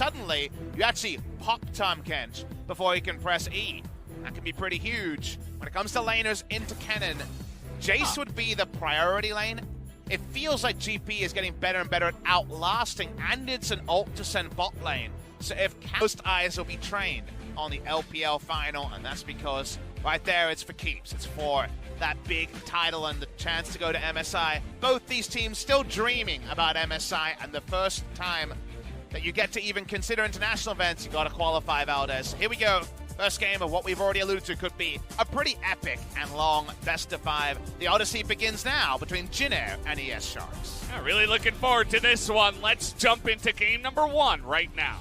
suddenly you actually pop Tahm Kench before you can press E. That can be pretty huge. When it comes to laners into Kennen, Jace would be the priority lane. It feels like GP is getting better and better at outlasting, and it's an ult to send bot lane. So if most eyes will be trained on the LPL final, and that's because right there it's for keeps. It's for that big title and the chance to go to MSI. Both these teams still dreaming about MSI, and the first time that you get to even consider international events, you gotta qualify, Valdez. Here we go. First game of what we've already alluded to could be a pretty epic and long best of 5. The Odyssey begins now between Jin-Air and ES Sharks. Yeah, really looking forward to this one. Let's jump into game number 1 right now.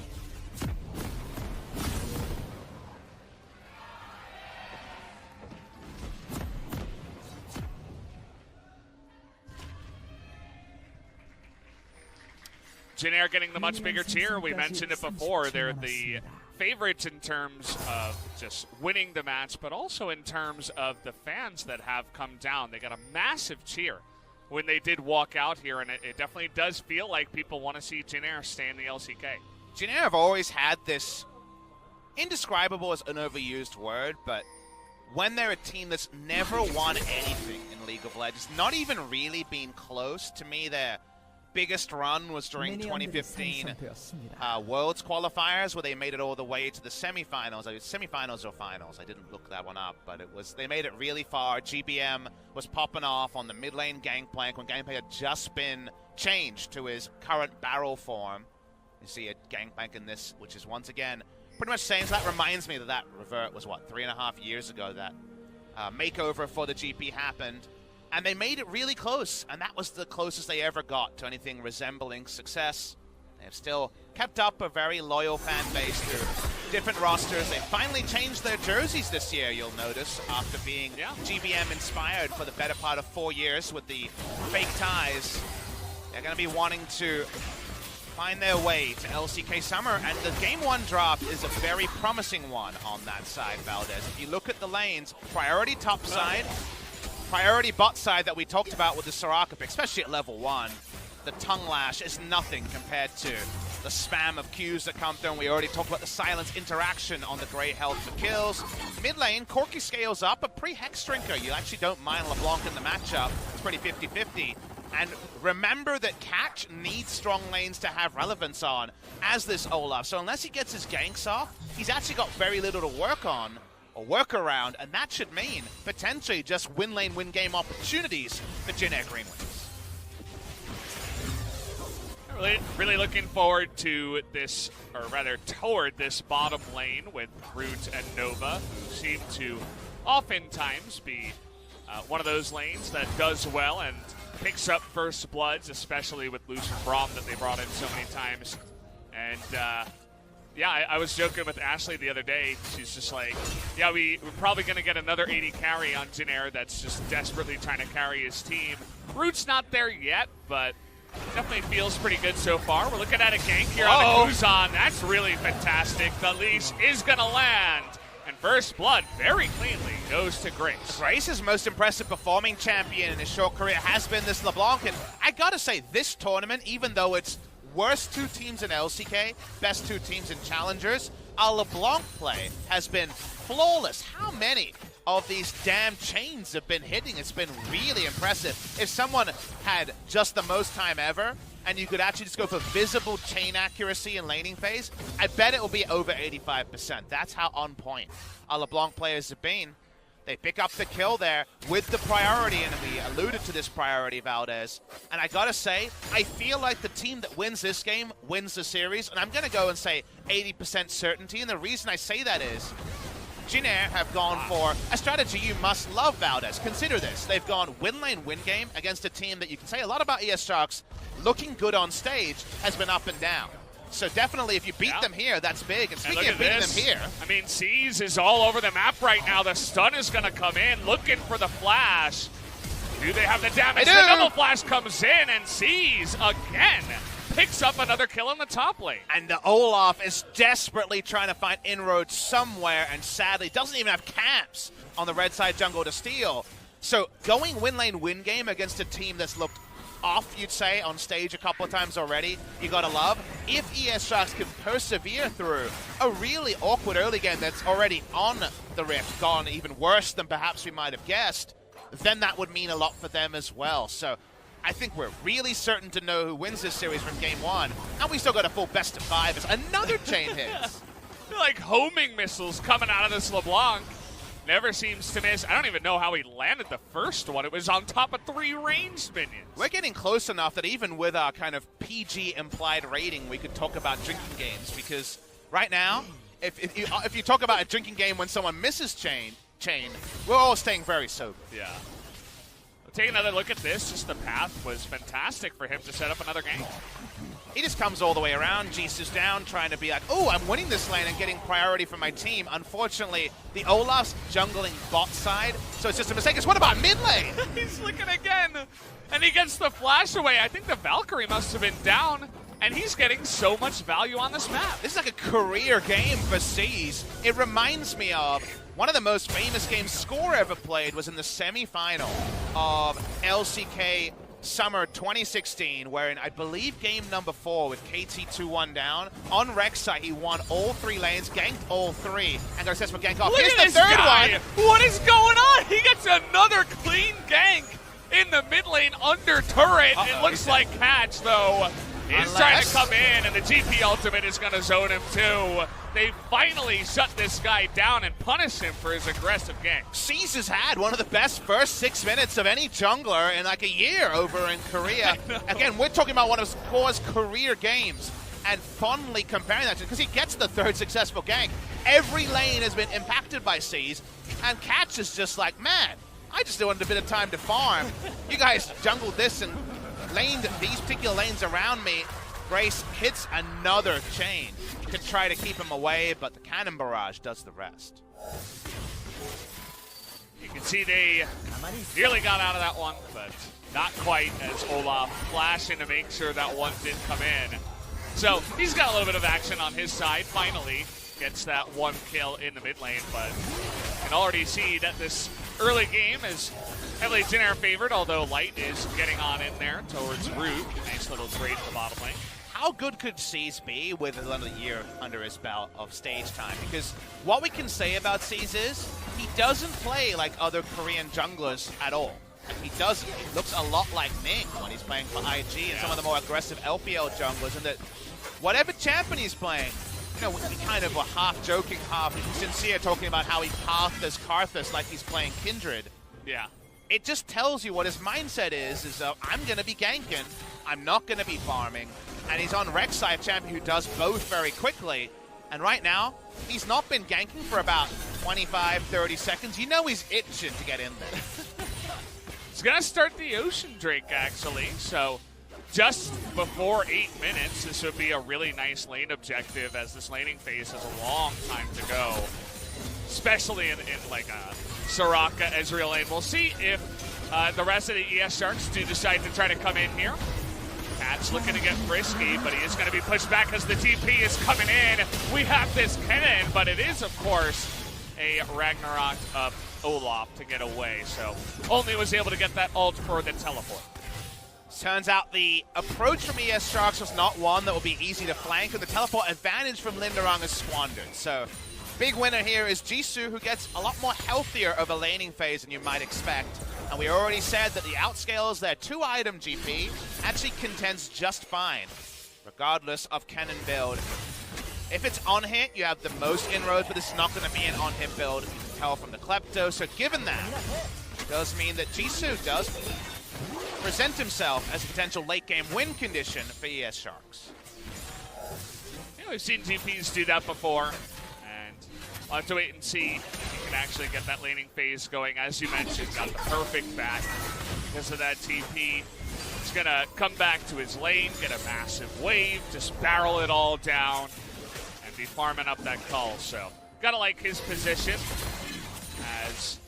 Jin-Air getting the much bigger tier. We mentioned it before. They're the favorites in terms of just winning the match, but also in terms of the fans that have come down. They got a massive cheer when they did walk out here, and it definitely does feel like people want to see Jin-Air stay in the LCK. Jin-Air have always had this, indescribable is an overused word, but when they're a team that's never won anything in League of Legends, not even really been close, to me their biggest run was during 2015 Worlds qualifiers, where they made it all the way to the semifinals. Semifinals or finals, I didn't look that one up, but they made it really far. GBM was popping off on the mid lane Gangplank when Gangplank had just been changed to his current barrel form. You see a Gangplank in this, which is once again pretty much saying, so that reminds me that revert was, what, 3.5 years ago that makeover for the GP happened. And they made it really close, and that was the closest they ever got to anything resembling success. They've still kept up a very loyal fan base through different rosters. They finally changed their jerseys this year, you'll notice, after being GBM inspired for the better part of 4 years with the fake ties. They're going to be wanting to find their way to LCK Summer, and the Game 1 draft is a very promising one on that side, Valdez. If you look at the lanes, priority top side, priority bot side that we talked about with the Soraka pick, especially at level 1, the tongue lash is nothing compared to the spam of Qs that come through, and we already talked about the silence interaction on the great health for kills. Mid lane, Corki scales up, a pre-Hex Drinker. You actually don't mind LeBlanc in the matchup. It's pretty 50-50. And remember that Catch needs strong lanes to have relevance on as this Olaf. So unless he gets his ganks off, he's actually got very little to work on or work around, and that should mean potentially just win lane, win game opportunities for Jin-Air Green Wings. Really looking forward to this, or rather toward this bottom lane with Root and Nova, who seem to oftentimes be one of those lanes that does well and picks up first bloods, especially with Lucian Braum that they brought in so many times. And yeah, I was joking with Ashley the other day. She's just like, yeah, we're probably going to get another 80 carry on Jin-Air that's just desperately trying to carry his team. Root's not there yet, but definitely feels pretty good so far. We're looking at a gank here on the Kuzan. That's really fantastic. The leash is going to land. And first blood, very cleanly, goes to Grace. Grace's most impressive performing champion in his short career has been this LeBlanc. And I gotta say, this tournament, even though it's worst 2 teams in LCK, best 2 teams in Challengers, our LeBlanc play has been flawless. How many of these damn chains have been hitting? It's been really impressive. If someone had just the most time ever, and you could actually just go for visible chain accuracy in laning phase, I bet it will be over 85%. That's how on point our LeBlanc players have been. They pick up the kill there with the priority, and we alluded to this priority, Valdez. And I gotta say, I feel like the team that wins this game wins the series, and I'm gonna go and say 80% certainty, and the reason I say that is Jin-Air have gone for a strategy you must love, Valdez. Consider this. They've gone win lane, win game against a team that you can say a lot about. ES Sharks looking good on stage has been up and down. So definitely if you beat them here, that's big. And speaking of beating them here, I mean, C's is all over the map right now. The stun is going to come in, looking for the flash. Do they have the damage? The double flash comes in, and C's again picks up another kill in the top lane. And the Olaf is desperately trying to find inroads somewhere, and sadly doesn't even have camps on the red side jungle to steal. So going win lane, win game against a team that's looked off, you'd say, on stage a couple of times already, you gotta love. if ES Sharks can persevere through a really awkward early game that's already on the Rift, gone even worse than perhaps we might have guessed, then that would mean a lot for them as well. So I think we're really certain to know who wins this series from game one, and we still got a full best of 5 as another chain hits. They're like homing missiles coming out of this LeBlanc. Never seems to miss. I don't even know how he landed the first one. It was on top of 3 ranged minions. We're getting close enough that even with our kind of PG implied rating, we could talk about drinking games, because right now, if you talk about a drinking game when someone misses chain, we're all staying very sober. Yeah. Take another look at this. Just the path was fantastic for him to set up another game. He just comes all the way around, Jesus down, trying to be like, oh, I'm winning this lane and getting priority for my team. Unfortunately, the Olaf's jungling bot side, so it's just a mistake. It's what about mid lane? He's looking again, and he gets the flash away. I think the Valkyrie must have been down, and he's getting so much value on this map. This is like a career game for C's. It reminds me of one of the most famous games Score ever played was in the semi-final of LCK Summer 2016, wherein I believe game number 4 with KT 2-1 down. On Rek'Sai, he won all 3 lanes, ganked all 3, and got a successful gank off. Here's the third one! What is going on? He gets another clean gank in the mid lane under turret. It looks like Catch, though, is trying to come in, and the GP ultimate is going to zone him too. They finally shut this guy down and punish him for his aggressive gank. C's has had one of the best first 6 minutes of any jungler in like a year over in Korea. Again, we're talking about one of Score's career games, and fondly comparing that to, because he gets the 3rd successful gank. Every lane has been impacted by C's, and Catch is just like, man, I just wanted a bit of time to farm. You guys jungled this and laned these particular lanes around me. Grace hits another chain to try to keep him away, but the cannon barrage does the rest. You can see they nearly got out of that one, but not quite, as Olaf flashing to make sure that one didn't come in. So he's got a little bit of action on his side. Finally gets that 1 kill in the mid lane, but you can already see that this early game is heavily Jin favored, although Light is getting on in there towards Root. Nice little trade in the bottom lane. How good could C's be with another year under his belt of stage time? Because what we can say about C's is he doesn't play like other Korean junglers at all. He doesn't. He looks a lot like Ning when he's playing for IG and some of the more aggressive LPL junglers, and that whatever champion he's playing, you know, we kind of were half joking, half sincere, talking about how he pathed as Karthus like he's playing Kindred. Yeah. It just tells you what his mindset is I'm going to be ganking, I'm not going to be farming, and he's on Rek'Sai, a champion who does both very quickly, and right now, he's not been ganking for about 25, 30 seconds. You know he's itching to get in there. He's going to start the Ocean Drake, actually, so just before 8 minutes, this would be a really nice lane objective, as this laning phase has a long time to go, especially in like a Soraka Ezreal lane. We'll see if the rest of the ES Sharks do decide to try to come in here. Cat's looking to get frisky, but he is going to be pushed back as the TP is coming in. We have this cannon, but it is, of course, a Ragnarok of Olaf to get away. So only was able to get that ult for the teleport. Turns out the approach from ES Sharks was not one that will be easy to flank, and the teleport advantage from Linderong is squandered. So big winner here is Jisoo, who gets a lot more healthier of a laning phase than you might expect. And we already said that the outscales, their 2-item GP, actually contends just fine, regardless of cannon build. If it's on-hit, you have the most inroads, but this is not going to be an on-hit build. You can tell from the Klepto. So given that, it does mean that Jisoo does present himself as a potential late-game win condition for ES Sharks. Yeah, we've seen GPs do that before. We'll have to wait and see if he can actually get that laning phase going. As you mentioned, got the perfect back because of that TP. He's going to come back to his lane, get a massive wave, just barrel it all down, and be farming up that cull. So, got to like his position, as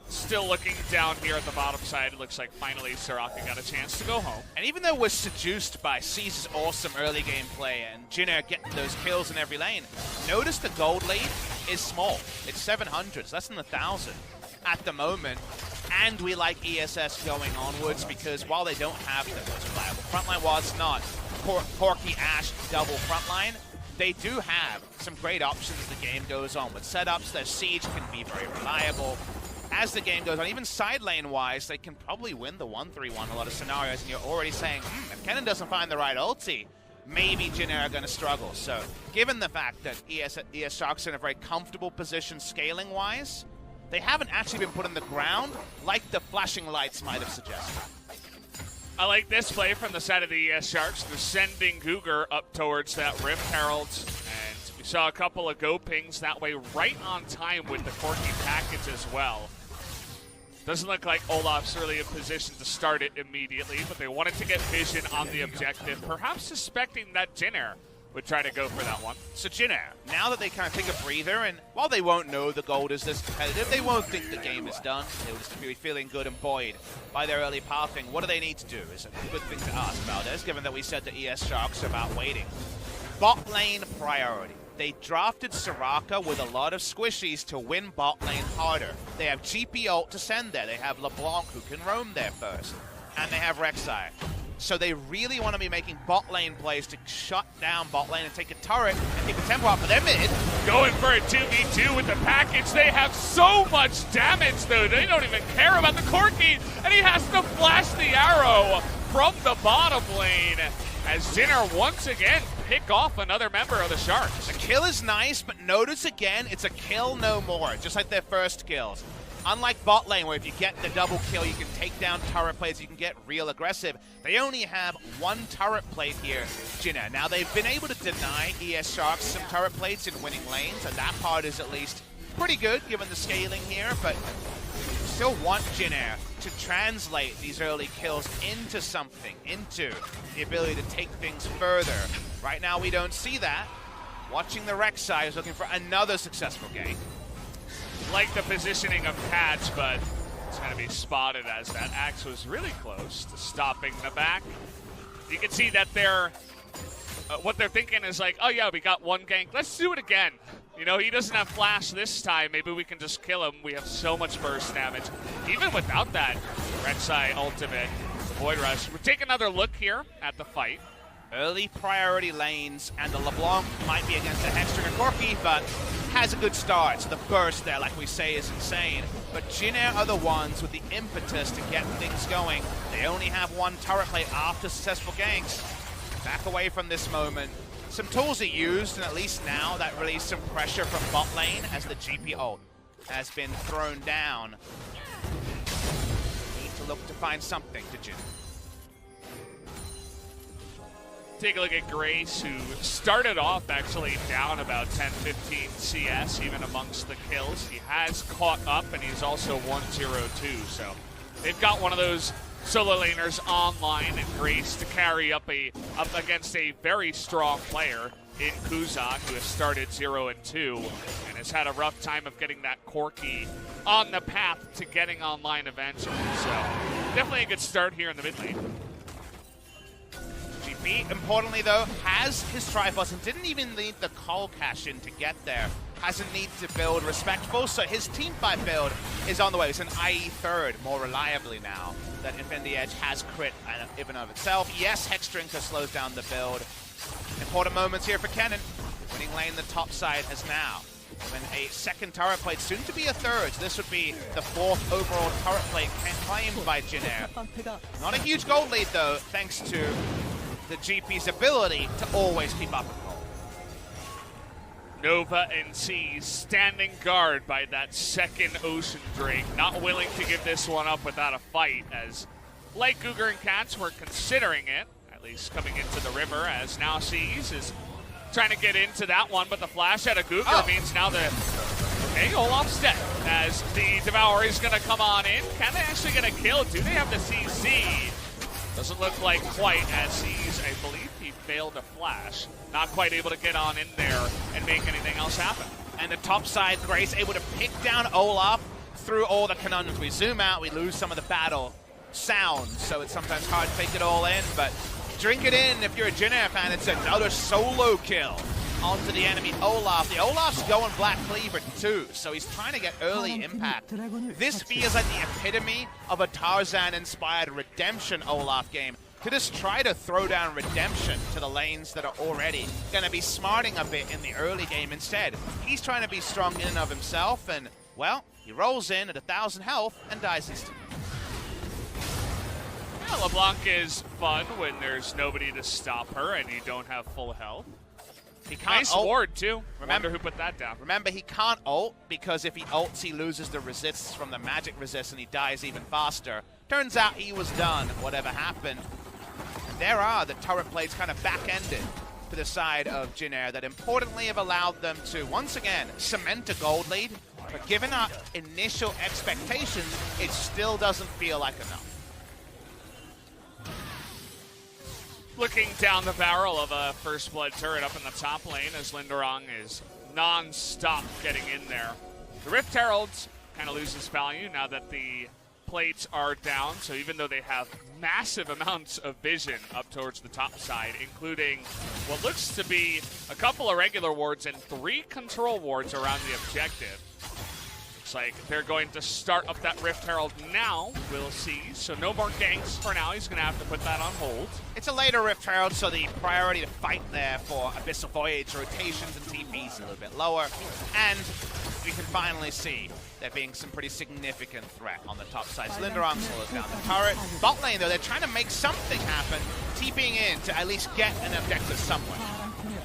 still looking down here at the bottom side. It looks like finally Soraka got a chance to go home. And even though we're seduced by C's awesome early game play and Jinner getting those kills in every lane, notice the gold lead is small. It's 700s, less than 1,000 at the moment. And we like ESS going onwards because while they don't have the most viable frontline, while it's not Corki Ash double frontline, they do have some great options as the game goes on. With setups, their siege can be very reliable. As the game goes on, even side lane-wise, they can probably win the 1-3-1 in a lot of scenarios, and you're already saying, if Kennen doesn't find the right ulti, maybe Jin Air are going to struggle. So, given the fact that ES Sharks are in a very comfortable position scaling-wise, they haven't actually been put on the ground like the flashing lights might have suggested. I like this play from the side of the ES Sharks. They're sending Cougar up towards that Rift Herald, and we saw a couple of go pings that way right on time with the Corki package as well. Doesn't look like Olaf's really in position to start it immediately, but they wanted to get vision on the objective, perhaps suspecting that Jin Air would try to go for that one. So Jin Air, now that they kind of take a breather, and while they won't know the gold is this competitive, they won't think the game is done. They will just be feeling good and buoyed by their early pathing. What do they need to do is a good thing to ask Valdez, given that we said the ES Sharks are about waiting. Bot lane priority. They drafted Soraka with a lot of squishies to win bot lane harder. They have GP ult to send there. They have LeBlanc who can roam there first. And they have Rek'Sai. So they really want to be making bot lane plays to shut down bot lane and take a turret and take a tempo out for their mid. Going for a 2v2 with the package. They have so much damage though. They don't even care about the Corki. And he has to flash the arrow from the bottom lane as Jin Air once again pick off another member of the Sharks. The kill is nice, but notice again, it's a kill no more, just like their first kills. Unlike bot lane, where if you get the double kill, you can take down turret plays, you can get real aggressive. They only have one turret plate here, Jin Air. Now, they've been able to deny ES Sharks some turret plates in winning lanes, and that part is at least pretty good, given the scaling here, but still want Jin Air to translate these early kills into something, into the ability to take things further. Right now, we don't see that. Watching the Rek'Sai is looking for another successful game. Like the positioning of Catch, but it's going to be spotted as that axe was really close to stopping the back. You can see that they're, what they're thinking is like, oh yeah, we got one gank, let's do it again. You know, he doesn't have flash this time, maybe we can just kill him. We have so much burst damage. Even without that Rek'Sai ultimate, the Void Rush. We'll take another look here at the fight. Early priority lanes, and the LeBlanc might be against the Hexter and Corki, but has a good start. So the burst there, like we say, is insane. But Jin Air are the ones with the impetus to get things going. They only have one turret plate after successful ganks. Back away from this moment. Some tools are used, and at least now that released some pressure from bot lane as the GP ult has been thrown down. Need to look to find something to Jin. Take a look at Grace, who started off actually down about 10-15 CS, even amongst the kills. He has caught up, and he's also 1-0-2, so they've got one of those solo laners online, and Grace to carry up against a very strong player in Kuzak, who has started 0-2, and has had a rough time of getting that Corki on the path to getting online eventually. So definitely a good start here in the mid lane. Importantly, though, has his Triforce and didn't even need the Call cash in to get there. Hasn't need to build respectful, so his team fight build is on the way. It's an IE third more reliably now that Infinity Edge has crit even of itself. Yes, Hexdrinker slows down the build. Important moments here for Kennen. Winning lane the top side has now. When a second turret plate, soon to be a third. So this would be the fourth overall turret plate claimed by Jin Air. Not a huge gold lead, though, thanks to the GP's ability to always keep up with gold. Nova and C standing guard by that second Ocean Drake, not willing to give this one up without a fight, as like Cougar and Cats were considering it, at least coming into the river, as now C's is trying to get into that one, but the flash out of Cougar means now the Olaf's dead, as the Devourer is going to come on in. Can they actually get a kill? Do they have the CC? Doesn't look like quite, as C's, I believe he failed a flash. Not quite able to get on in there and make anything else happen. And the top side, Grace able to pick down Olaf through all the conundrums. We zoom out, we lose some of the battle sound, so it's sometimes hard to take it all in, but drink it in if you're a Jin Air fan. It's another solo kill onto the enemy Olaf. The Olaf's going Black Cleaver too, so he's trying to get early impact. This feels like the epitome of a Tarzan-inspired redemption Olaf game. to just try to throw down redemption to the lanes that are already going to be smarting a bit in the early game instead. He's trying to be strong in and of himself, and, well, he rolls in at 1,000 health and dies instantly. Yeah, LeBlanc is fun when there's nobody to stop her and you don't have full health. He can't nice ult. ward, too. Remember who put that down. Remember, he can't ult, because if he ults, he loses the resists from the magic resist and he dies even faster. Turns out he was done, whatever happened. And there are the turret plays kind of back-ended to the side of Jin Air that importantly have allowed them to, once again, cement a gold lead. But given our initial expectations, it still doesn't feel like enough. Looking down the barrel of a First Blood turret up in the top lane as Linderong is non-stop getting in there. The Rift Heralds kind of loses value now that the plates are down, so even though they have massive amounts of vision up towards the top side, including what looks to be a couple of regular wards and 3 control wards around the objective. Looks like they're going to start up that Rift Herald now, we'll see. So no more ganks for now, he's going to have to put that on hold. It's a later Rift Herald, so the priority to fight there for Abyssal Voyage rotations and TPs is a little bit lower. And we can finally see there being some pretty significant threat on the top side. So Linderong slows down the turret. Bot lane, though, they're trying to make something happen, TPing in to at least get an objective somewhere.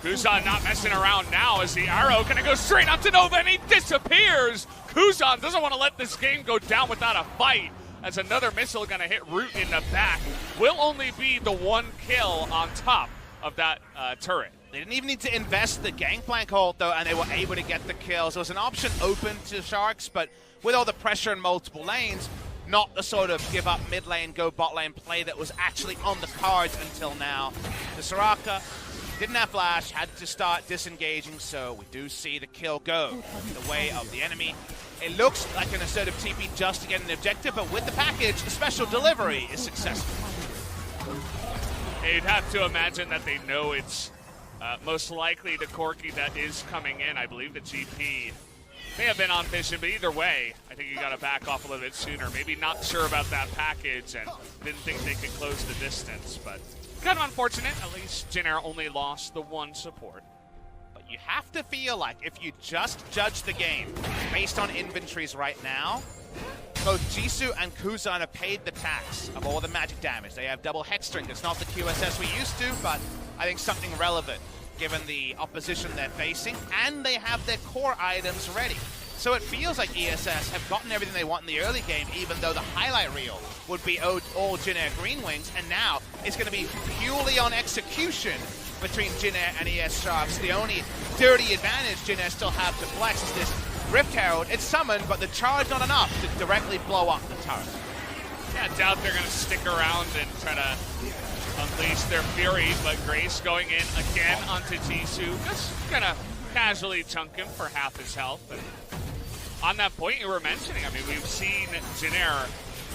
Kuzan not messing around now as the arrow going to go straight up to Nova and he disappears. Kuzan doesn't want to let this game go down without a fight as another missile going to hit Root in the back. Will only be the 1 kill on top of that turret. They didn't even need to invest the Gangplank ult, though, and they were able to get the kills. There was an option open to Sharks, but with all the pressure in multiple lanes, not the sort of give up mid lane, go bot lane play that was actually on the cards until now. The Soraka didn't have flash, had to start disengaging, so we do see the kill go the way of the enemy. It looks like an assertive TP just to get an objective, but with the package, the special delivery is successful. You'd have to imagine that they know it's most likely the Corki that is coming in. I believe the GP may have been on vision, but either way, I think you got to back off a little bit sooner. Maybe not sure about that package and didn't think they could close the distance, but kind of unfortunate. At least Jin Air only lost the 1 support. But you have to feel like if you just judge the game based on inventories right now, both Jisoo and Kuzan have paid the tax of all the magic damage. They have double Hexstring. It's not the QSS we used to, but I think something relevant given the opposition they're facing, and they have their core items ready. So it feels like ESS have gotten everything they want in the early game, even though the highlight reel would be all Jin Air Green Wings, and now it's going to be purely on execution between Jin Air and ES Sharks. The only dirty advantage Jin Air still have to flex is this Rift Herald. It's summoned, but the charge not enough to directly blow up the turret. Yeah, I doubt they're going to stick around and try to unleash their fury, but Grace going in again onto Jisoo. Just going to casually chunk him for half his health. But on that point you were mentioning, I mean, we've seen Jin Air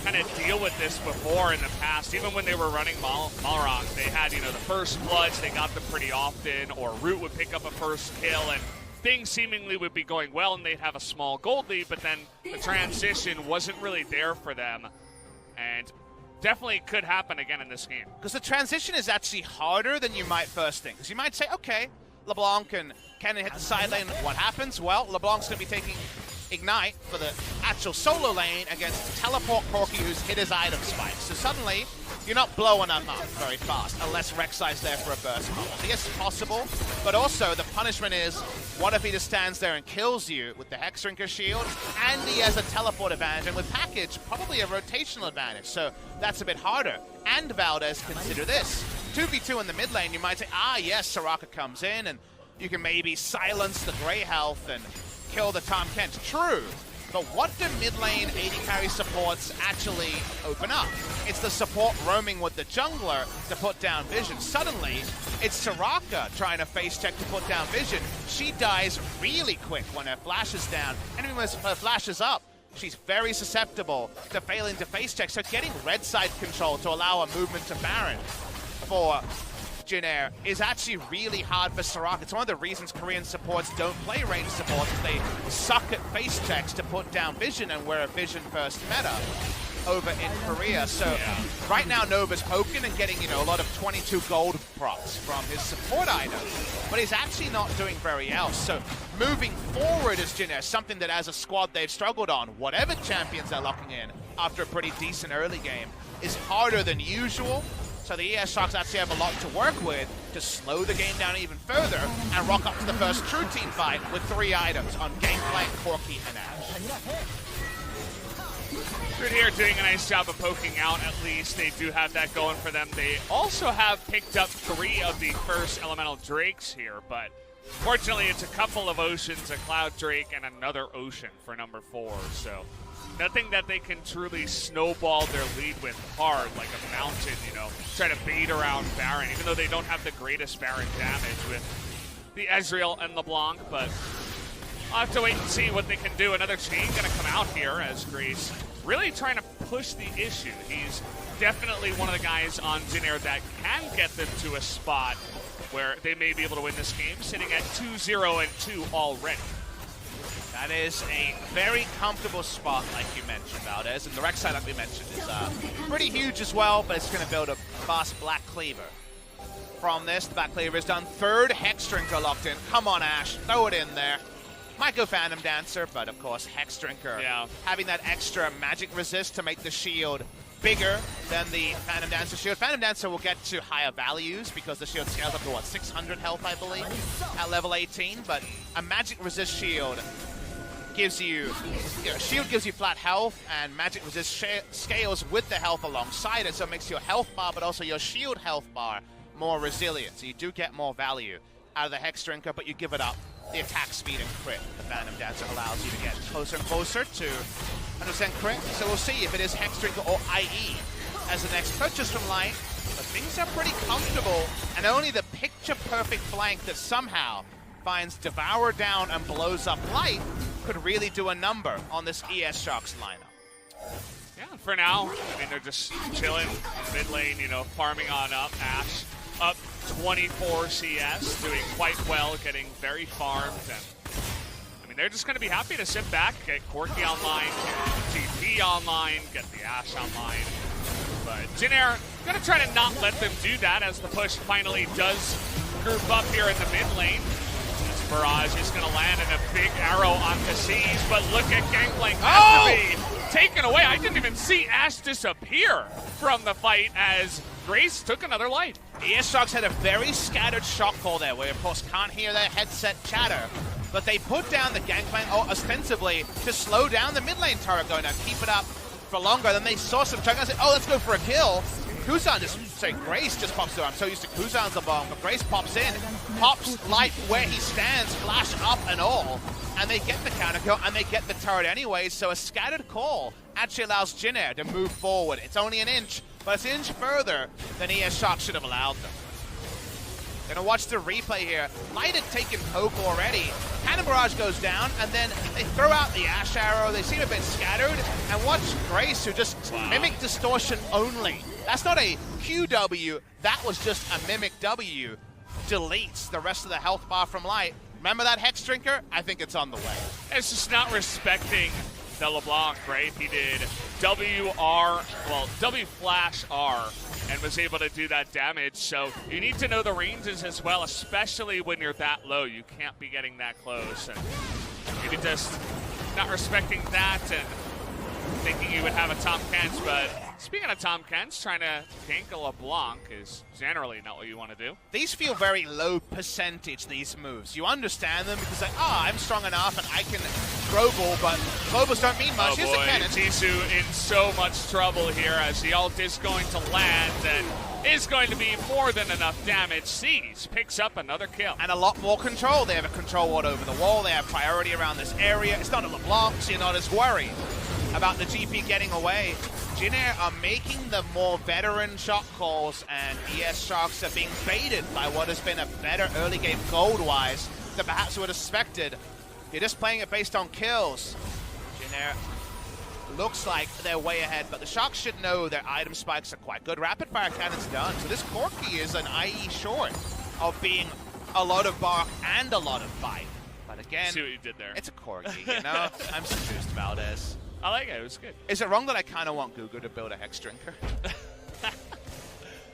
kind of deal with this before in the past. Even when they were running Malrong, they had, the first bloods, they got them pretty often, or Root would pick up a first kill, and things seemingly would be going well, and they'd have a small gold lead, but then the transition wasn't really there for them. And definitely could happen again in this game. Because the transition is actually harder than you might first think. Because you might say, okay, LeBlanc and Kennen hit the side lane. What happens? Well, LeBlanc's going to be taking Ignite for the actual solo lane against Teleport Corki, who's hit his item spike. So suddenly, you're not blowing them up very fast, unless Rek'Sai's there for a burst combo. I guess it's possible, but also the punishment is, what if he just stands there and kills you with the Hexdrinker shield, and he has a teleport advantage, and with package, probably a rotational advantage, so that's a bit harder. And Valdez, consider this. 2v2 in the mid lane, you might say, yes, Soraka comes in, and you can maybe silence the Grey Health and kill the Tahm Kench. True. But what do mid lane AD carry supports actually open up? It's the support roaming with the jungler to put down vision. Suddenly, it's Soraka trying to face check to put down vision. She dies really quick when her flash is down. And even when her flash is up, she's very susceptible to failing to face check. So getting red side control to allow a movement to Baron for Jin Air is actually really hard for Soraka. It's one of the reasons Korean supports don't play ranged supports. They suck at face checks to put down vision, and we're a vision first meta. over in Korea. So right now Nova's poking and getting, a lot of 22 gold procs from his support item, but he's actually not doing very else. So moving forward as Jin, something that as a squad they've struggled on, whatever champions they're locking in after a pretty decent early game, is harder than usual. So the ES Sharks actually have a lot to work with to slow the game down even further and rock up to the first true team fight with 3 items on Gangplank, Corki, and Ash. Good here doing a nice job of poking out. At least they do have that going for them. They also have picked up 3 of the first elemental drakes here, but fortunately it's a couple of oceans, a cloud drake, and another ocean for number 4. So nothing that they can truly snowball their lead with hard, like a mountain, try to bait around Baron, even though they don't have the greatest Baron damage with the Ezreal and LeBlanc, but I'll have to wait and see what they can do. Another chain gonna come out here as Grace really trying to push the issue. He's definitely one of the guys on Jin that can get them to a spot where they may be able to win this game, sitting at 2-0-2 already. That is a very comfortable spot, like you mentioned, Valdez. And the Rex side, like we mentioned, is pretty huge as well, but it's going to build a fast Black Cleaver. From this, the Black Cleaver is done. 3rd Hex Drinker locked in. Come on, Ash. Throw it in there. Might go Phantom Dancer, but of course, Hex Drinker. Having that extra magic resist to make the shield bigger than the Phantom Dancer shield. Phantom Dancer will get to higher values because the shield scales up to, 600 health, I believe, at level 18. But a magic resist shield gives you, shield gives you flat health, and magic resist scales with the health alongside it, so it makes your health bar, but also your shield health bar more resilient. So you do get more value out of the Hex Drinker, but you give it up the attack speed and crit. The Phantom Dancer allows you to get closer and closer to 100% crit. So we'll see if it is Hex Drinker or IE as the next purchase from Light. But things are pretty comfortable, and only the picture-perfect flank that somehow finds Devour down and blows up Light could really do a number on this ES Sharks lineup. Yeah, for now, they're just chilling in mid lane, farming on up. Ash up 24 CS, doing quite well, getting very farmed. And they're just going to be happy to sit back, get Corki online, get TP online, get the Ash online. But Jin going to try to not let them do that as the push finally does group up here in the mid lane. This barrage is going to land in a big arrow on Cassis, but look at Gangplank has to be taken away. I didn't even see Ash disappear from the fight as Grace took another life. ES Sharks had a very scattered shot call there, where of course can't hear their headset chatter, but they put down the Gangplank ostensibly to slow down the mid lane turret going down, keep it up for longer. Then they saw some chunk and said, let's go for a kill. Grace just pops through. I'm so used to Kuzan's the bomb, but Grace pops in, pops Light where he stands, flash up and all, and they get the counter kill, and they get the turret anyways. So a scattered call actually allows Jin to move forward. It's only an inch, but it's an inch further than ES Sharks should have allowed them. Gonna watch the replay here. Light had taken poke already. Cannon Barrage goes down, and then they throw out the Ash Arrow. They seem a bit scattered, and watch Grace, who just mimic distortion only. That's not a QW, that was just a mimic W. Deletes the rest of the health bar from Light. Remember that Hex Drinker? I think it's on the way. It's just not respecting the LeBlanc, right? He did W flash R, and was able to do that damage. So you need to know the ranges as well, especially when you're that low. You can't be getting that close. And maybe just not respecting that and thinking you would have a Tom Kent's. But speaking of Tom Kent's, trying to gank a LeBlanc is generally not what you want to do. These feel very low percentage, these moves. You understand them because I'm strong enough and I can global, but globals don't mean much. Oh boy, Tisu in so much trouble here as the ult is going to land and is going to be more than enough damage. Seas picks up another kill. And a lot more control. They have a control ward over the wall. They have priority around this area. It's not a LeBlanc, so you're not as worried about the GP getting away. Jin are making the more veteran shot calls, and ES Sharks are being baited by what has been a better early game gold-wise than perhaps would have expected. You're just playing it based on kills. Jin looks like they're way ahead, but the Sharks should know their item spikes are quite good. Rapid fire cannon's done, so this Corki is an IE short of being a lot of bark and a lot of bite. But again, see what you did there. It's a Corki, I'm seduced, Valdez. I like it. It was good. Is it wrong that I kind of want Gugu to build a Hex Drinker?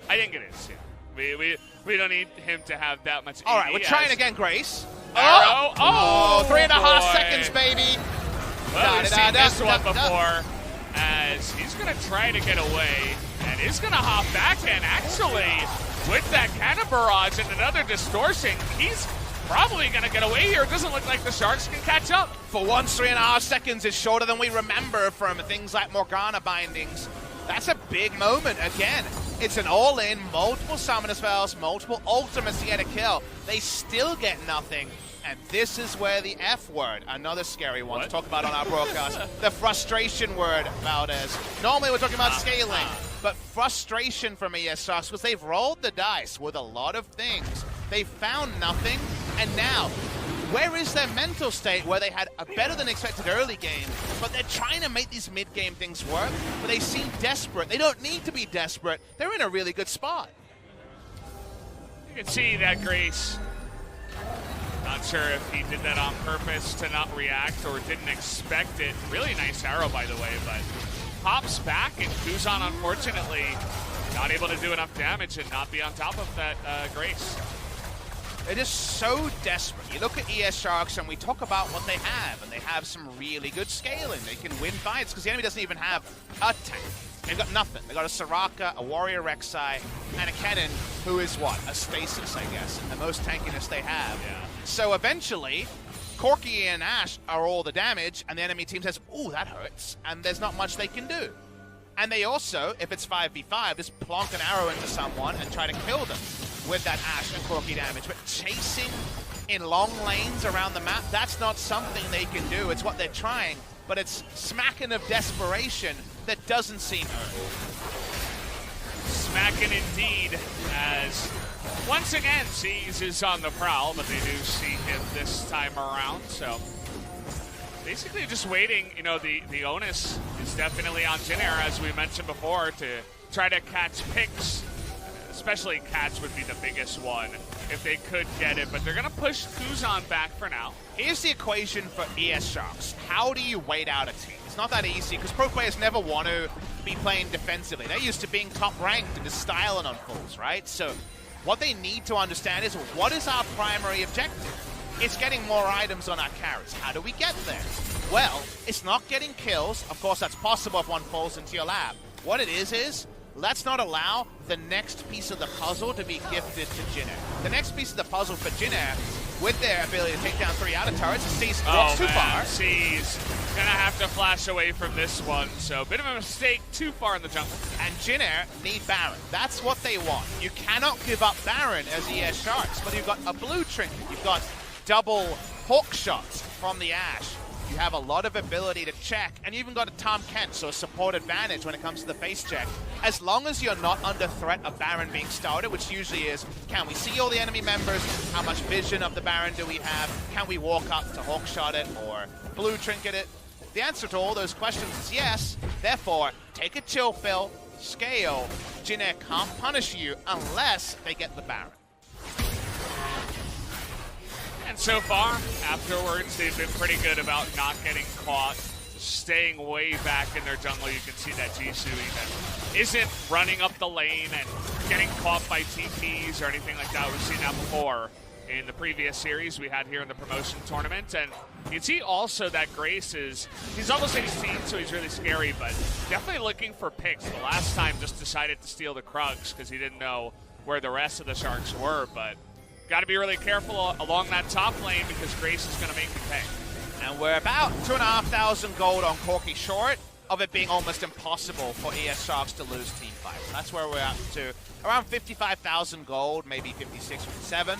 I think it is, yeah. We don't need him to have that much All right, AD we're trying again, Grace. Arrow. Oh, 3.5 boy. seconds, baby. Well, we've seen this one before, as he's going to try to get away, and is going to hop back in. Actually, with that cannon barrage and another distortion, he's probably going to get away here. It doesn't look like the Sharks can catch up. For once, 3.5 seconds is shorter than we remember from things like Morgana bindings. That's a big moment again. It's an all-in, multiple summoner spells, multiple ultimates to get a kill. They still get nothing. And this is where the F word, another scary one to talk about on our broadcast, the frustration word, Valdez. Normally we're talking about scaling, but frustration from ES Sharks because they've rolled the dice with a lot of things. They've found nothing, and now, where is their mental state where they had a better than expected early game, but they're trying to make these mid-game things work, but they seem desperate. They don't need to be desperate. They're in a really good spot. You can see that Grace, not sure if he did that on purpose to not react or didn't expect it. Really nice arrow, by the way, but pops back, and Kuzan, unfortunately, not able to do enough damage and not be on top of that Grace. They're just so desperate. You look at ES Sharks and we talk about what they have, and they have some really good scaling. They can win fights because the enemy doesn't even have a tank. They've got nothing. They've got a Soraka, a Warrior Rek'Sai, and a Kennen, who is what? A Stasis, I guess, and the most tankiness they have. Yeah. So eventually, Corki and Ashe are all the damage, and the enemy team says, ooh, that hurts, and there's not much they can do. And they also, if it's 5v5, just plonk an arrow into someone and try to kill them with that Ashe and Corki damage. But chasing in long lanes around the map, that's not something they can do. It's what they're trying, but it's smacking of desperation that doesn't seem earned. Smacking indeed, as once again Seas is on the prowl, but they do see him this time around, so basically just waiting. You know, the onus is definitely on Jinair, as we mentioned before, to try to catch picks. Especially catch would be the biggest one if they could get it, but they're going to push Kuzan back for now. Here's the equation for ES Sharks. How do you wait out a team? It's not that easy because pro players never want to be playing defensively. They're used to being top ranked and just styling on fools, right? So what they need to understand is, what is our primary objective? It's getting more items on our carries. How do we get there? Well, it's not getting kills. Of course, that's possible if one falls into your lap. What it is let's not allow the next piece of the puzzle to be gifted to Jinair. The next piece of the puzzle for Jinair, with their ability to take down 3 out of turrets, is Seas walks too far. Seas gonna have to flash away from this one, so a bit of a mistake, too far in the jungle. And Jinair need Baron. That's what they want. You cannot give up Baron as ES Sharks, but you've got a blue trinket. You've got double hook shots from the Ashe. You have a lot of ability to check, and you even got a Tom Kent, so a support advantage when it comes to the face check. As long as you're not under threat of Baron being started, which usually is, can we see all the enemy members? How much vision of the Baron do we have? Can we walk up to hookshot it or blue trinket it? The answer to all those questions is yes. Therefore, take a chill pill, scale. Jinair can't punish you unless they get the Baron. And so far, afterwards, they've been pretty good about not getting caught, staying way back in their jungle. You can see that Jisoo even isn't running up the lane and getting caught by TPs or anything like that. We've seen that before in the previous series we had here in the promotion tournament. And you can see also that Grace he's almost 18, so he's really scary, but definitely looking for picks. The last time just decided to steal the Krugs because he didn't know where the rest of the Sharks were, but got to be really careful along that top lane because Grace is going to make you pay. And we're about 2,500 gold on Corki, short of it being almost impossible for ES Sharks to lose team fights. That's where we're up to. Around 55,000 gold, maybe 56, 57.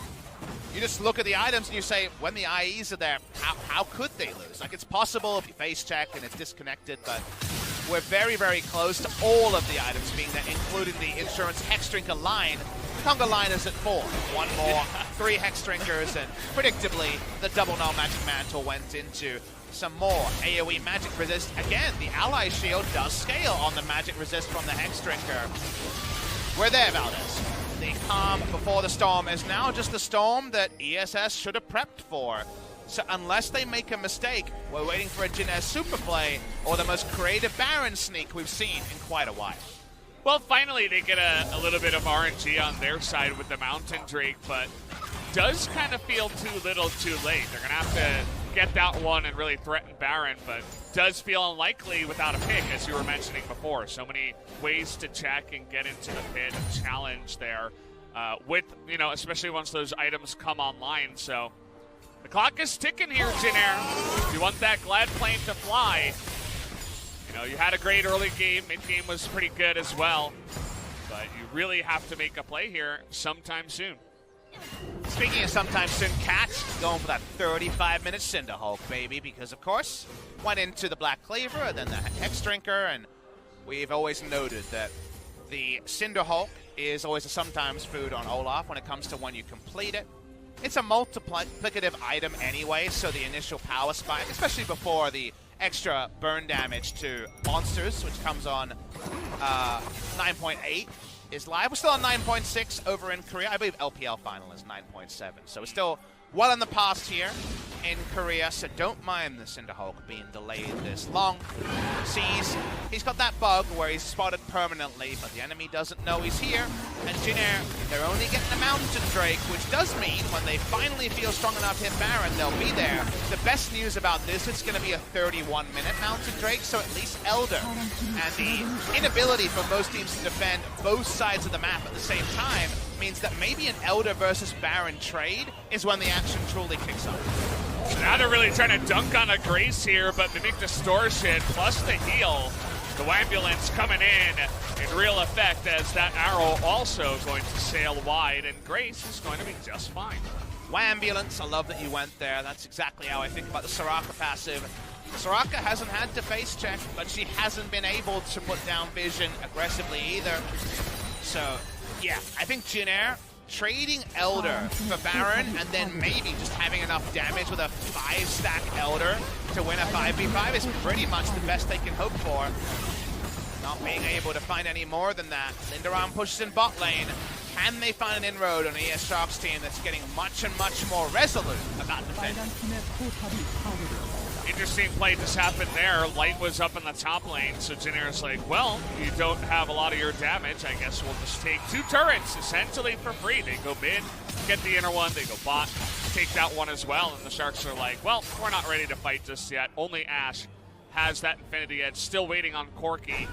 You just look at the items and you say, when the IEs are there, how could they lose? Like, it's possible if you face check and it's disconnected, but we're very, very close to all of the items being there, including the Insurance Hex Drinker line. The Conga line is at 4. One more, 3 Hex Drinkers, and predictably, the double null Magic Mantle went into some more AoE Magic Resist. Again, the Ally Shield does scale on the Magic Resist from the Hex Drinker. We're there, Valdez. The calm before the storm is now just the storm that ESS should have prepped for. So unless they make a mistake, we're waiting for a Jin Air super play or the most creative Baron sneak we've seen in quite a while. Well, finally they get a little bit of RNG on their side with the Mountain Drake, but does kind of feel too little too late. They're going to have to get that one and really threaten Baron, but does feel unlikely without a pick, as you were mentioning before. So many ways to check and get into the pit and challenge there with, you know, especially once those items come online. So the clock is ticking here, Jin Air. If you want that glad plane to fly, you know, you had a great early game. Mid-game was pretty good as well, but you really have to make a play here sometime soon. Speaking of sometime soon, Cat going for that 35-minute Cinder Hulk, baby, because, of course, went into the Black Cleaver and then the Hex Drinker, and we've always noted that the Cinder Hulk is always a sometimes food on Olaf when it comes to when you complete it. It's a multiplicative item anyway, so the initial power spike, especially before the extra burn damage to monsters, which comes on 9.8, is live. We're still on 9.6 over in Korea. I believe LPL final is 9.7. So we're still well in the past here in Korea, so don't mind the Cinder Hulk being delayed this long. Sees he's got that bug where he's spotted permanently, but the enemy doesn't know he's here. And Jin Air, they're only getting a Mountain Drake, which does mean when they finally feel strong enough to hit Baron, they'll be there. The best news about this, it's going to be a 31-minute Mountain Drake, so at least Elder. And the inability for most teams to defend both sides of the map at the same time means that maybe an Elder versus Baron trade is when the action truly kicks up. So now they're really trying to dunk on a Grace here, but Mimic Distortion plus the heal. The Wambulance coming in real effect as that arrow also going to sail wide, and Grace is going to be just fine. Wambulance, I love that you went there. That's exactly how I think about the Soraka passive. Soraka hasn't had to face check, but she hasn't been able to put down vision aggressively either. So, yeah, I think Jin Air trading Elder for Baron and then maybe just having enough damage with a 5-stack Elder to win a 5v5 is pretty much the best they can hope for. Not being able to find any more than that. Lindaran pushes in bot lane. Can they find an inroad on ES Shark's team that's getting much and much more resolute about defending? Interesting play just happened there. Light was up in the top lane, so Jin Air's like, well, you don't have a lot of your damage. I guess we'll just take 2 turrets, essentially for free. They go mid, get the inner one, they go bot, take that one as well, and the Sharks are like, well, we're not ready to fight just yet. Only Ashe has that Infinity Edge, still waiting on Corki,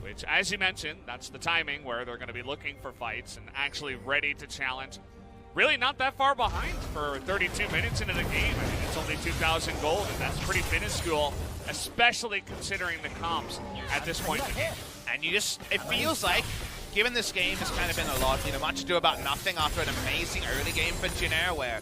which, as you mentioned, that's the timing where they're going to be looking for fights and actually ready to challenge. Really not that far behind for 32 minutes into the game. I mean, it's only 2,000 gold, and that's pretty minuscule, especially considering the comps at this point in the game. And you just, it feels like, given this game has kind of been a lot, you know, much ado about nothing after an amazing early game for Jin Air where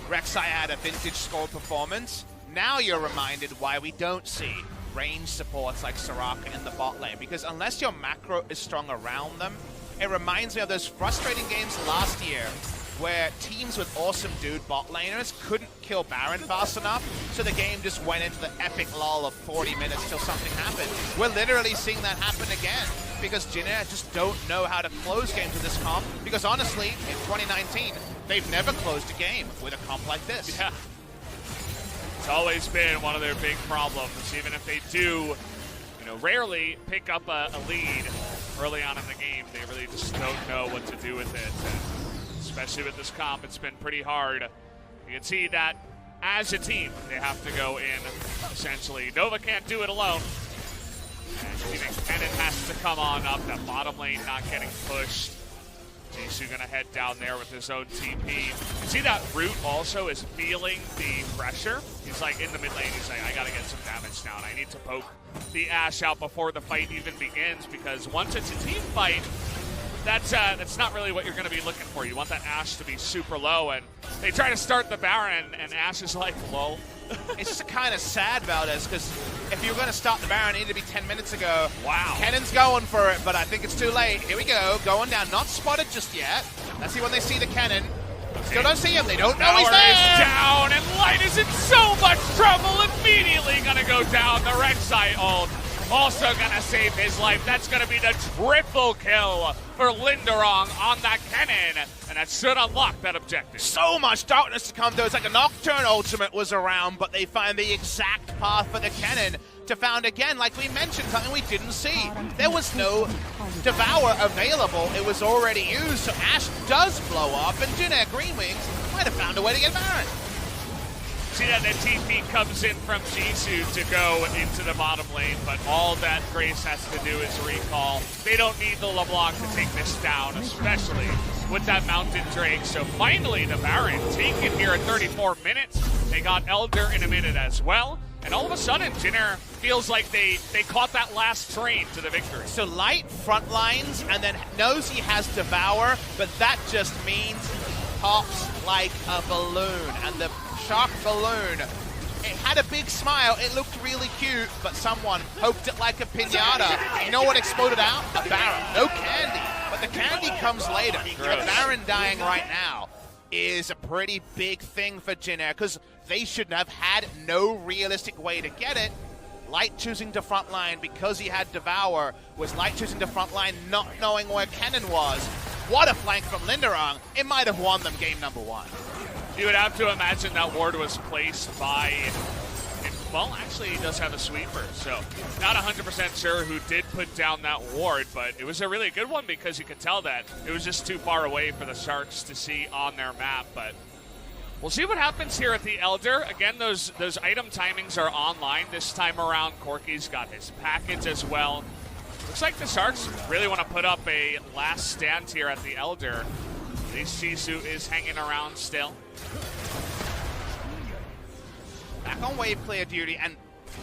Rek'Sai had a vintage score performance, now you're reminded why we don't see range supports like Soraka in the bot lane, because unless your macro is strong around them, it reminds me of those frustrating games last year where teams with awesome dude bot laners couldn't kill Baron fast enough, so the game just went into the epic lull of 40 minutes till something happened. We're literally seeing that happen again, because Jin Air just don't know how to close games with this comp, because honestly, in 2019, they've never closed a game with a comp like this. Yeah. It's always been one of their big problems, even if they do, you know, rarely pick up a lead early on in the game. They really just don't know what to do with it. And especially with this comp, it's been pretty hard. You can see that as a team, they have to go in, essentially. Nova can't do it alone. And even Kennen has to come on up. That bottom lane not getting pushed. Jisoo gonna head down there with his own TP. You see that Root also is feeling the pressure. He's like in the mid lane, he's like, I gotta get some damage down. I need to poke the Ashe out before the fight even begins, because once it's a team fight, that's not really what you're going to be looking for. You want that Ashe to be super low, and they try to start the Baron, and Ashe is like, lol. It's just kind of sad about this, because if you were going to start the Baron, it needed to be 10 minutes ago. Wow. Kennen's going for it, but I think it's too late. Here we go, going down. Not spotted just yet. Let's see when they see the Kennen. Still don't see him. They don't know he's there. Is down, and Light is in so much trouble. Immediately going to go down. The Rek'Sai ult also gonna save his life. That's gonna be the triple kill for Linderong on that cannon, and that should unlock that objective. So much darkness to come through. It's like a Nocturne ultimate was around, but they find the exact path for the cannon to found again, like we mentioned, something we didn't see. There was no Devour available. It was already used, so Ash does blow up, and Jin Green Wings might have found a way to get Baron. See that the TP comes in from Jisoo to go into the bottom lane, but all that Grace has to do is recall. They don't need the LeBlanc to take this down, especially with that Mountain Drake. So finally, the Baron taken here at 34 minutes. They got Elder in a minute as well. And all of a sudden, Jinner feels like they caught that last train to the victory. So Light front lines and then knows he has Devour, but that just means he pops like a balloon. And the Shark balloon, it had a big smile, it looked really cute, but someone poked it like a piñata. You know what exploded out? A Baron. No candy, but the candy comes later. The Baron dying right now is a pretty big thing for Jin Air, because they should have had no realistic way to get it. Light choosing to frontline because he had Devour, was Light choosing to frontline not knowing where Kennen was. What a flank from Linderong. It might have won them game number one. You would have to imagine that ward was placed by, well, actually he does have a sweeper, so not 100% sure who did put down that ward, but it was a really good one because you could tell that it was just too far away for the Sharks to see on their map. But we'll see what happens here at the Elder. Again, those item timings are online this time around. Corky's got his package as well. Looks like the Sharks really want to put up a last stand here at the Elder. At least Jisoo is hanging around still. Back on wave clear duty and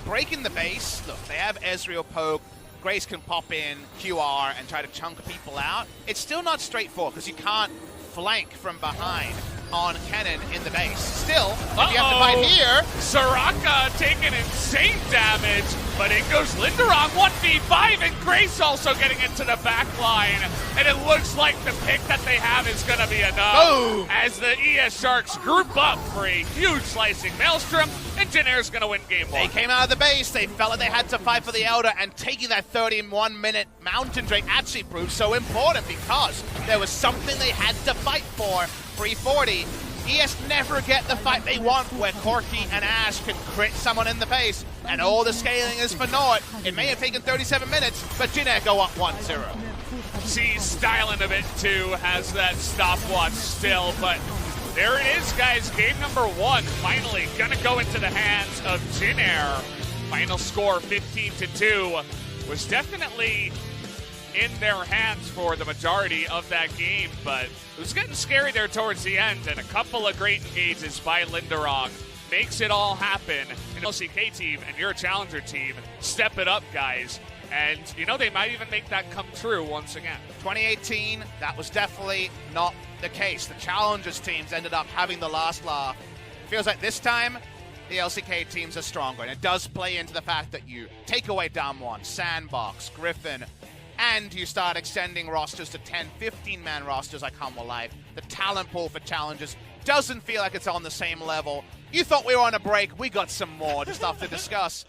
breaking the base. Look, they have Ezreal poke. Grace can pop in QR and try to chunk people out. It's still not straightforward because you can't flank from behind on Kennen in the base. Still, if you have to fight here. Soraka taking insane damage, but in goes Linderong 1v5, and Grace also getting into the back line. And it looks like the pick that they have is going to be enough. Boom. As the ES Sharks group up for a huge slicing Maelstrom, and Jin Air's going to win game one. They came out of the base, they felt like they had to fight for the Elder, and taking that 31-minute Mountain Drake actually proved so important because there was something they had to fight for. 340. ES never get the fight they want where Corky and Ash can crit someone in the base, and all the scaling is for naught. It may have taken 37 minutes, but Jin Air go up 1-0. She's styling a bit too, has that stopwatch still, but there it is, guys. Game number one finally gonna go into the hands of Jin Air. Final score 15-2 was definitely in their hands for the majority of that game, but it was getting scary there towards the end, and a couple of great engages by Linderong makes it all happen. An LCK team and your challenger team, step it up, guys. And, you know, they might even make that come true once again. 2018, that was definitely not the case. The challengers teams ended up having the last laugh. Feels like this time, the LCK teams are stronger, and it does play into the fact that you take away Damwon, Sandbox, Griffin, and you start extending rosters to 10, 15-man rosters like Humble Life. The talent pool for challengers doesn't feel like it's on the same level. You thought we were on a break. We got some more stuff to discuss.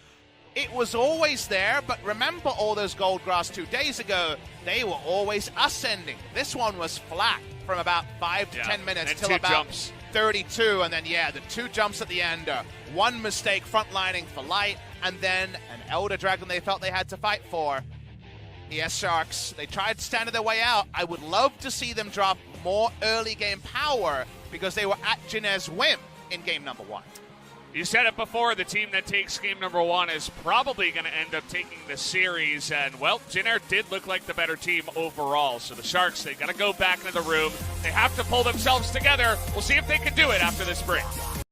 It was always there, but remember all those gold grass 2 days ago, they were always ascending. This one was flat from about 5 to 10 minutes till about jumps. 32, and then, the 2 jumps at the end. One mistake frontlining for Light, and then an Elder Dragon they felt they had to fight for. ES Sharks, they tried to stand their way out. I would love to see them drop more early game power because they were at Jin Air's whim in game number one. You said it before, the team that takes game number one is probably going to end up taking the series, and, well, Jin Air did look like the better team overall. So the Sharks, they got to go back into the room. They have to pull themselves together. We'll see if they can do it after this break.